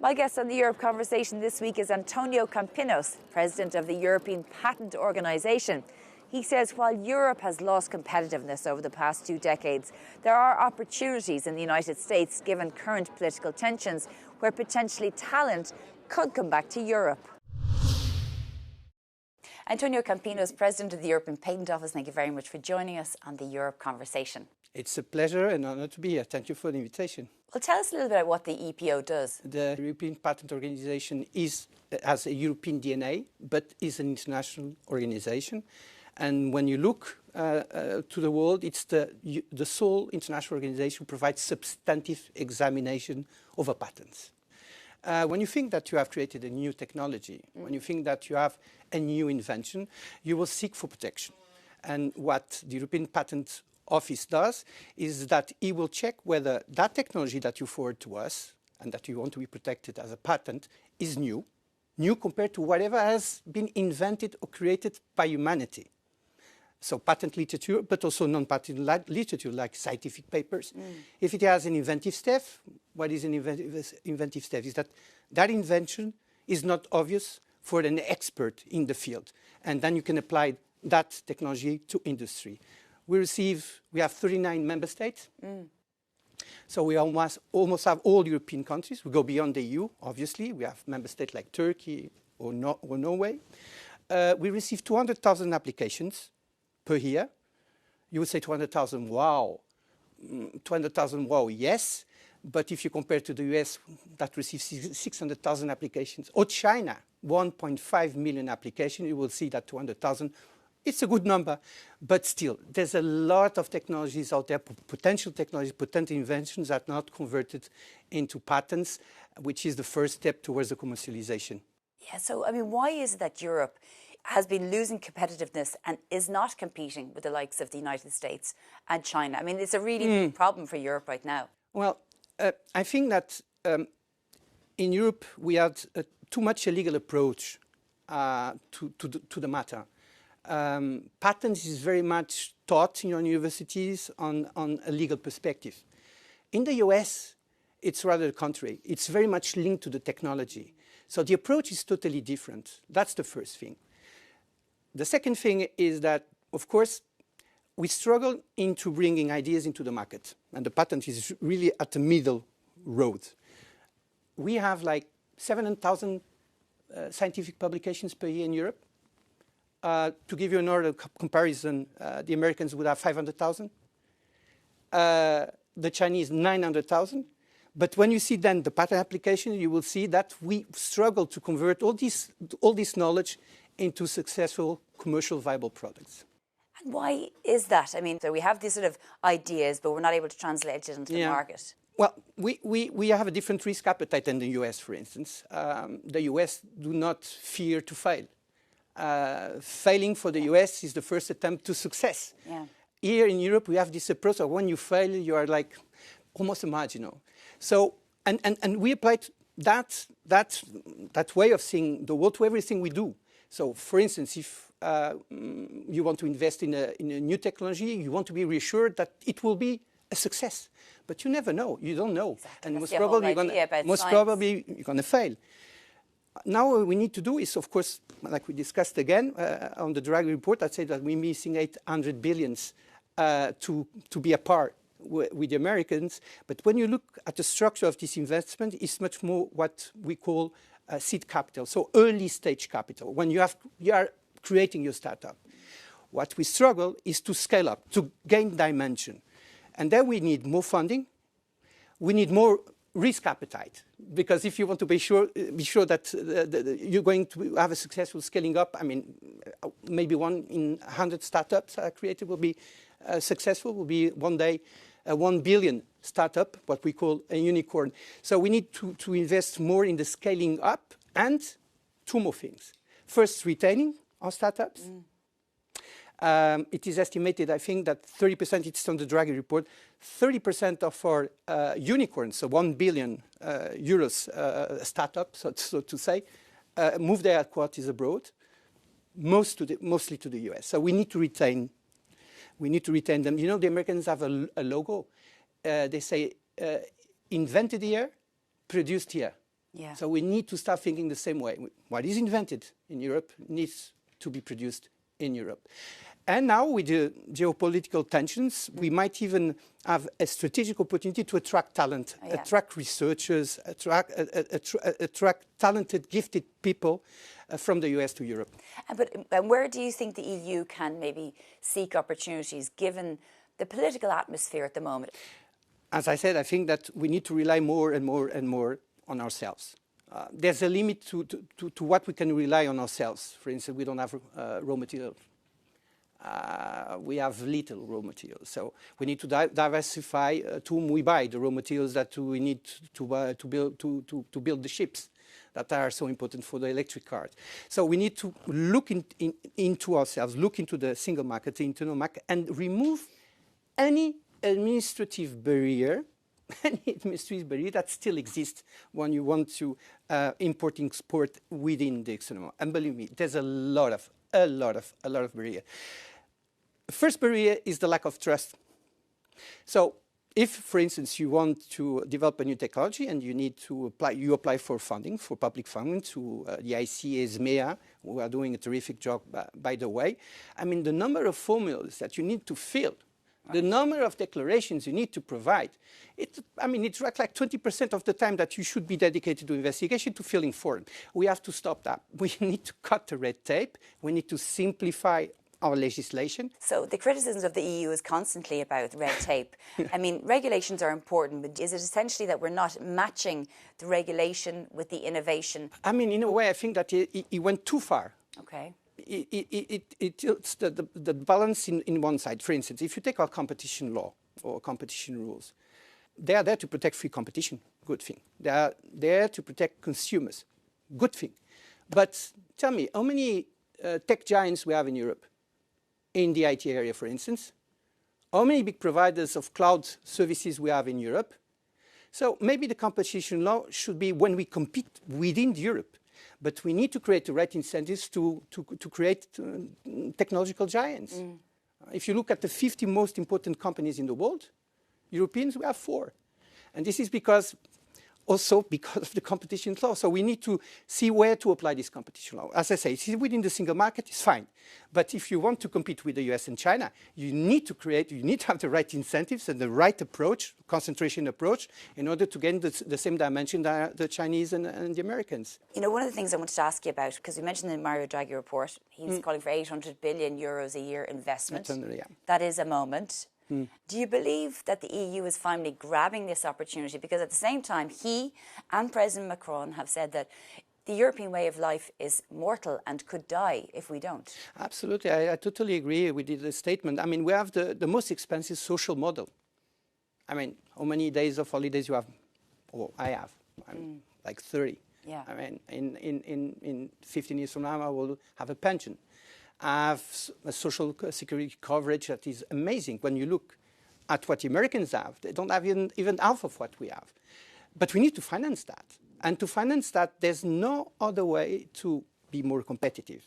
My guest on the Europe Conversation this week is Antonio Campinos, President of the European Patent Organisation. He says while Europe has lost competitiveness over the past 2 decades, there are opportunities in the United States, given current political tensions, where potentially talent could come back to Europe. Antonio Campinos, President of the European Patent Office, thank you very much for joining us on the Europe Conversation. It's a pleasure and honor to be here. Thank you for the invitation. Well, tell us a little bit about what the EPO does. The European Patent Organization has a European DNA, but is an international organization. And when you look to the world, it's the sole international organization who provides substantive examination of a patent. When you think that you have created a new technology, when you think that you have a new invention, you will seek for protection. And what the European Patent Office does is that it will check whether that technology that you forward to us and that you want to be protected as a patent is new compared to whatever has been invented or created by humanity. So patent literature, but also non-patent literature like scientific papers. If it has an inventive step, what is an inventive step? Is that that invention is not obvious for an expert in the field. And then you can apply that technology to industry. We have 39 member states. So we almost have all European countries. We go beyond the EU, obviously. We have member states like Turkey or Norway. We receive 200,000 applications per year. You would say 200,000, wow. 200,000, wow, yes. But if you compare to the US, that receives 600,000 applications, or China, 1.5 million applications, you will see that 200,000. It's a good number, but still, there's a lot of technologies out there, potential technologies, potential inventions that are not converted into patents, which is the first step towards the commercialization. Yeah, so, I mean, why is it that Europe has been losing competitiveness and is not competing with the likes of the United States and China? I mean, it's a really big problem for Europe right now. Well, I think that in Europe, we had too much a legal approach to the matter. Patents is very much taught in universities on a legal perspective. In the US, it's rather the contrary. It's very much linked to the technology. So the approach is totally different. That's the first thing. The second thing is that, of course, we struggle into bringing ideas into the market. And the patent is really at the middle road. We have like 700,000 scientific publications per year in Europe. To give you another comparison, the Americans would have 500,000. The Chinese, 900,000. But when you see then the patent application, you will see that we struggle to convert all this knowledge into successful commercial viable products. And why is that? I mean, so we have these sort of ideas, but we're not able to translate it into the market. Well, we have a different risk appetite than the US, for instance. The US do not fear to fail. Failing for the US is the first attempt to success. Yeah. Here in Europe, we have this approach of when you fail, you are like almost a marginal. So, and we applied that way of seeing the world to everything we do. So, for instance, if you want to invest in a new technology, you want to be reassured that it will be a success. But you never know. You don't know. Exactly. And most probably you're going to fail. Now what we need to do is, of course, like we discussed again on the Draghi report, I'd say that we're missing 800 billions to be a par with the Americans. But when you look at the structure of this investment, it's much more what we call seed capital, so early stage capital, when you are creating your startup. What we struggle is to scale up, to gain dimension. And then we need more funding. We need more risk appetite, because if you want to be sure that you're going to have a successful scaling up, I mean, maybe 1 in 100 startups created will be successful, will be one day a 1 billion startup, what we call a unicorn. So we need to invest more in the scaling up, and 2 more things. First, retaining our startups. It is estimated, I think, that 30%, it's on the Draghi report, 30% of our unicorns, so 1 billion euros startup, so to say, move their headquarters abroad, mostly to the US. So we need to retain them. You know, the Americans have a logo. They say, invented here, produced here. Yeah. So we need to start thinking the same way. What is invented in Europe needs to be produced in Europe. And now with the geopolitical tensions, we might even have a strategic opportunity to attract talent, attract researchers, attract talented, gifted people from the US to Europe. But where do you think the EU can maybe seek opportunities given the political atmosphere at the moment? As I said, I think that we need to rely more and more and more on ourselves. There's a limit to what we can rely on ourselves. For instance, we don't have raw materials. We have little raw materials, so we need to diversify to whom we buy the raw materials that we need to build the ships that are so important for the electric cars. So we need to look into ourselves, look into the single market, the internal market, and remove any administrative barrier that still exists when you want to import and export within the external market. And believe me, there's a lot of barrier. The first barrier is the lack of trust. So if, for instance, you want to develop a new technology and you need to apply for funding, for public funding to the ICA, SMEA, who are doing a terrific job, by the way. I mean, the number of formulas that you need to fill, the number of declarations you need to provide, it's like 20% of the time that you should be dedicated to investigation to filling form. We have to stop that. We need to cut the red tape. We need to simplify our legislation. So the criticisms of the EU is constantly about red tape. I mean, regulations are important, but is it essentially that we're not matching the regulation with the innovation? I mean, in a way, I think that it went too far. Okay. It tilts the balance in one side. For instance, if you take our competition law or competition rules, they are there to protect free competition, good thing. They are there to protect consumers, good thing. But tell me, how many tech giants we have in Europe? In the IT area, for instance. How many big providers of cloud services we have in Europe? So maybe the competition law should be when we compete within Europe. But we need to create the right incentives to create technological giants. If you look at the 50 most important companies in the world, Europeans, we have 4. And this is also because of the competition law. So we need to see where to apply this competition law. As I say, within the single market, it's fine. But if you want to compete with the US and China, you need to have the right incentives and the right approach, concentration approach, in order to gain the same dimension that the Chinese and the Americans. You know, one of the things I wanted to ask you about, because we mentioned the Mario Draghi report, he's calling for 800 billion euros a year investment. That is a moment. Do you believe that the EU is finally grabbing this opportunity? Because at the same time, he and President Macron have said that the European way of life is mortal and could die if we don't. Absolutely. I totally agree with the statement. I mean, we have the most expensive social model. I mean, how many days of holidays you have? Oh, I have. Like 30. Yeah. I mean, in 15 years from now, I will have a pension. I have a social security coverage that is amazing. When you look at what the Americans have, they don't have even half of what we have. But we need to finance that. And to finance that, there's no other way to be more competitive.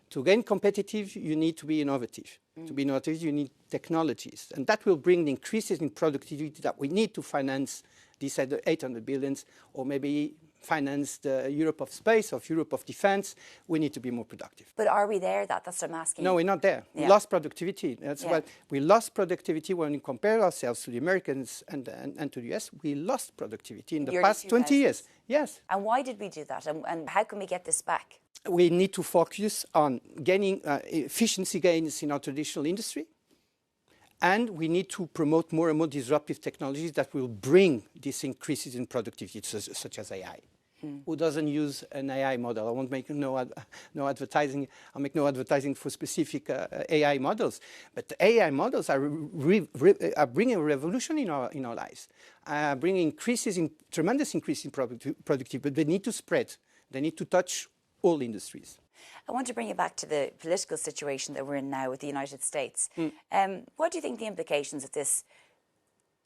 To gain competitive, you need to be innovative. To be innovative, you need technologies. And that will bring the increases in productivity that we need to finance these 800 billions, or maybe finance the Europe of space, of Europe of defense. We need to be more productive. But are we there? That's what I'm asking. No, we're not there. We lost productivity. That's why we lost productivity when we compare ourselves to the Americans and to the US. We lost productivity in the past 20 years. Yes. And why did we do that? And how can we get this back? We need to focus on gaining efficiency gains in our traditional industry. And we need to promote more and more disruptive technologies that will bring these increases in productivity, such as AI. Who doesn't use an AI model? I won't make no advertising. I'll make no advertising for specific AI models. But the AI models are bringing a revolution in our lives, bringing tremendous increase in productivity. But they need to spread. They need to touch all industries. I want to bring you back to the political situation that we're in now with the United States. What do you think the implications of this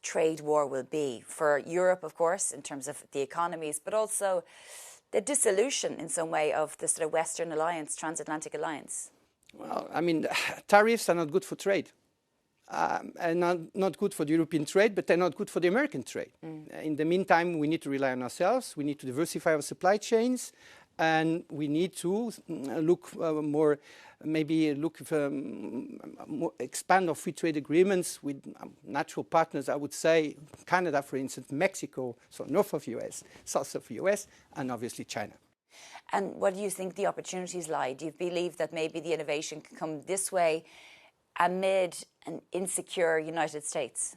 trade war will be for Europe, of course, in terms of the economies, but also the dissolution in some way of the sort of Western alliance, transatlantic alliance? Well, I mean, tariffs are not good for trade. and not good for the European trade, but they're not good for the American trade. In the meantime, we need to rely on ourselves. We need to diversify our supply chains, and we need to look more, maybe look more, expand our free trade agreements with natural partners. I would say Canada, for instance, Mexico, so north of US, south of US, and obviously China. And what do you think the opportunities lie? Do you believe that maybe the innovation can come this way amid an insecure United States?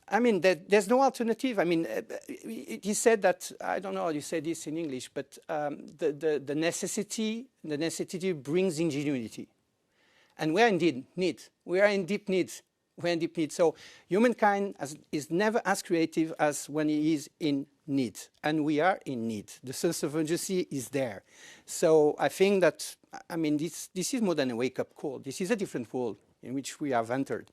I mean, there's no alternative. I mean, he said that, I don't know how you say this in English, but the necessity brings ingenuity. And we are indeed need. We are in deep need. We're in deep need. So humankind is never as creative as when he is in need. And we are in need. The sense of urgency is there. So I think that, I mean, this is more than a wake-up call. This is a different world in which we have entered.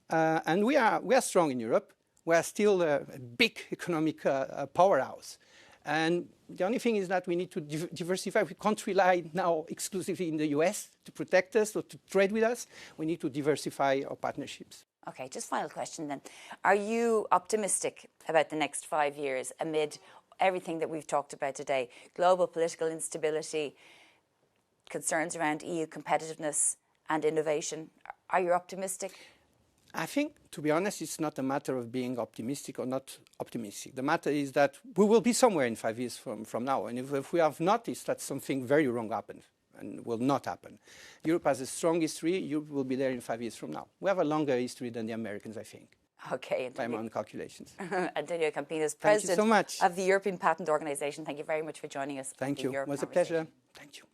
And we are strong in Europe. We are still a big economic powerhouse. And the only thing is that we need to diversify. We can't rely now exclusively in the US to protect us or to trade with us. We need to diversify our partnerships. Okay, just final question then. Are you optimistic about the next 5 years amid everything that we've talked about today? Global political instability, concerns around EU competitiveness and innovation. Are you optimistic? I think, to be honest, it's not a matter of being optimistic or not optimistic. The matter is that we will be somewhere in 5 years from now. And if we have noticed that something very wrong happened and will not happen. Europe has a strong history. Europe will be there in 5 years from now. We have a longer history than the Americans, I think. Okay. By my own calculations. Antonio Campinos, President so much. of the European Patent Organization. Thank you very much for joining us. Thank you. It was a pleasure. Thank you.